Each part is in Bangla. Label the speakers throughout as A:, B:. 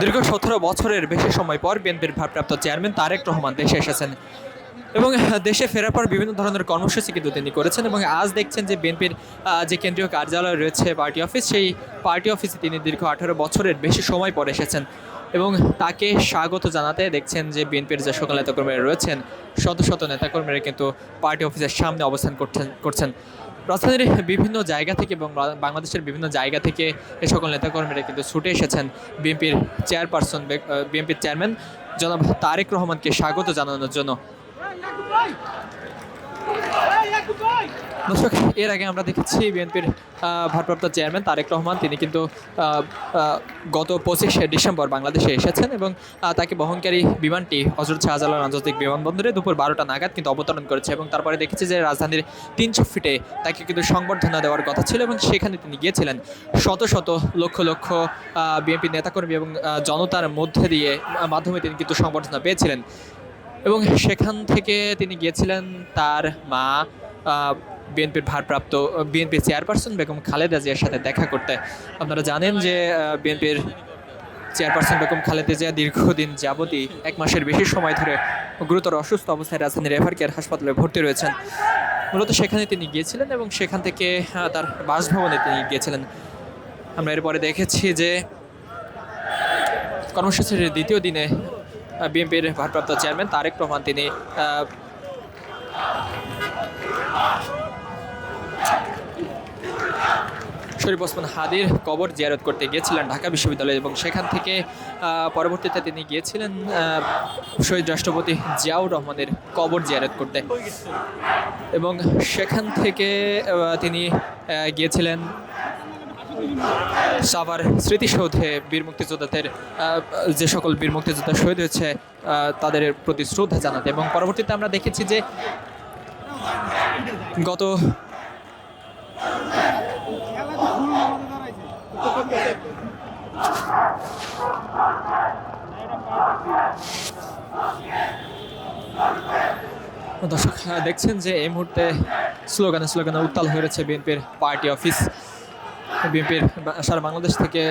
A: দীর্ঘ ১৭ বছরের বেশি সময় পর বিএনপির ভারপ্রাপ্ত চেয়ারম্যান তারেক রহমান দেশে এসেছেন এবং দেশে ফেরার পর বিভিন্ন ধরনের কর্মসূচি কিন্তু তিনি করেছেন এবং আজ দেখছেন যে বিএনপির যে কেন্দ্রীয় কার্যালয় রয়েছে পার্টি অফিস, সেই পার্টি অফিসে তিনি দীর্ঘ ১৮ বছরের বেশি সময় পর এসেছেন এবং তাকে স্বাগত জানাতে দেখছেন যে বিএনপির যে সকল নেতাকর্মীরা রয়েছেন, শত শত নেতাকর্মীরা কিন্তু পার্টি অফিসের সামনে অবস্থান করছেন। রাজধানীর বিভিন্ন জায়গা থেকে এবং বাংলাদেশের বিভিন্ন জায়গা থেকে এ সকল নেতাকর্মীরা কিন্তু ছুটে এসেছেন বিএনপির বিএনপির চেয়ারম্যান জনাব তারেক রহমানকে স্বাগত জানানোর জন্য। দর্শক, এর আগে আমরা দেখেছি বিএনপির ভারপ্রাপ্ত চেয়ারম্যান তারেক রহমান তিনি কিন্তু গত ২৫শে ডিসেম্বর বাংলাদেশে এসেছেন এবং তাকে বহনকারী বিমানটি হযরত শাহজালাল আন্তর্জাতিক বিমানবন্দরে দুপুর ১২টা নাগাদ কিন্তু অবতরণ করেছে এবং তারপরে দেখেছি যে রাজধানীর ৩০০ ফিটে তাকে কিন্তু সংবর্ধনা দেওয়ার কথা ছিল এবং সেখানে তিনি গিয়েছিলেন। শত শত লক্ষ লক্ষ বিএনপি নেতাকর্মী এবং জনতার মাধ্যমে তিনি কিন্তু সংবর্ধনা পেয়েছিলেন এবং সেখান থেকে তিনি গিয়েছিলেন তার মা বিএনপি চেয়ারপারসন বেগম খালেদা জিয়ার সাথে দেখা করতে। আপনারা জানেন যে বিএনপির চেয়ারপারসন বেগম খালেদা জিয়া দীর্ঘদিন যাবতই ১ মাসের বেশি সময় ধরে গুরুতর অসুস্থ অবস্থায় রাজধানীর রেফার কেয়ার হাসপাতালে ভর্তি রয়েছেন। মূলত সেখানে তিনি গিয়েছিলেন এবং সেখান থেকে তার বাসভবনে তিনি গিয়েছিলেন। আমরা এরপরে দেখেছি যে কর্মসূচির দ্বিতীয় দিনে বিএনপির ভারপ্রাপ্ত চেয়ারম্যান তারেক রহমান তিনি শরীফ ওসমান হাদির কবর জিয়ারত করতে গিয়েছিলেন ঢাকা বিশ্ববিদ্যালয়ে এবং সেখান থেকে পরবর্তীতে তিনি গিয়েছিলেন শহীদ রাষ্ট্রপতি জিয়াউর রহমানের কবর জিয়ারত করতে এবং সেখান থেকে তিনি গিয়েছিলেন সাভার স্মৃতিসৌধে বীর মুক্তিযোদ্ধাদের যে সকল বীর মুক্তিযোদ্ধা শহীদ হয়েছে তাদের প্রতি শ্রদ্ধা জানাতে এবং পরবর্তীতে আমরা দেখেছি যে গত দর্শক দেখছেন যে এই মুহূর্তে স্লোগানে উত্তাল হয়ে রয়েছে বিএনপির পার্টি অফিস। বিএনপির সারা বাংলাদেশ থেকে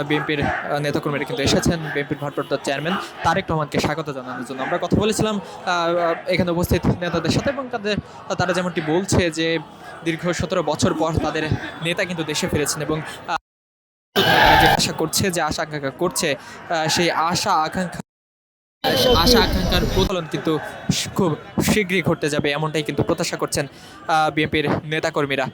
A: বিএনপির নেতাকর্মীরা কিন্তু এসেছেন বিএনপির ভারপ্রাপ্ত চেয়ারম্যান তারেক রহমানকে স্বাগত জানানোর জন্য। আমরা কথা বলেছিলাম এখানে উপস্থিত নেতাদের সাথে এবং তারা যেমনটি বলছে যে দীর্ঘ ১৭ বছর পর তাদের নেতা কিন্তু দেশে ফিরেছেন এবং যে আশা আকাঙ্ক্ষা করছে সেই আশা আকাঙ্ক্ষার প্রতিফলন কিন্তু খুব শীঘ্রই ঘটতে যাবে, এমনটাই কিন্তু প্রত্যাশা করছেন বিএনপির নেতাকর্মীরা।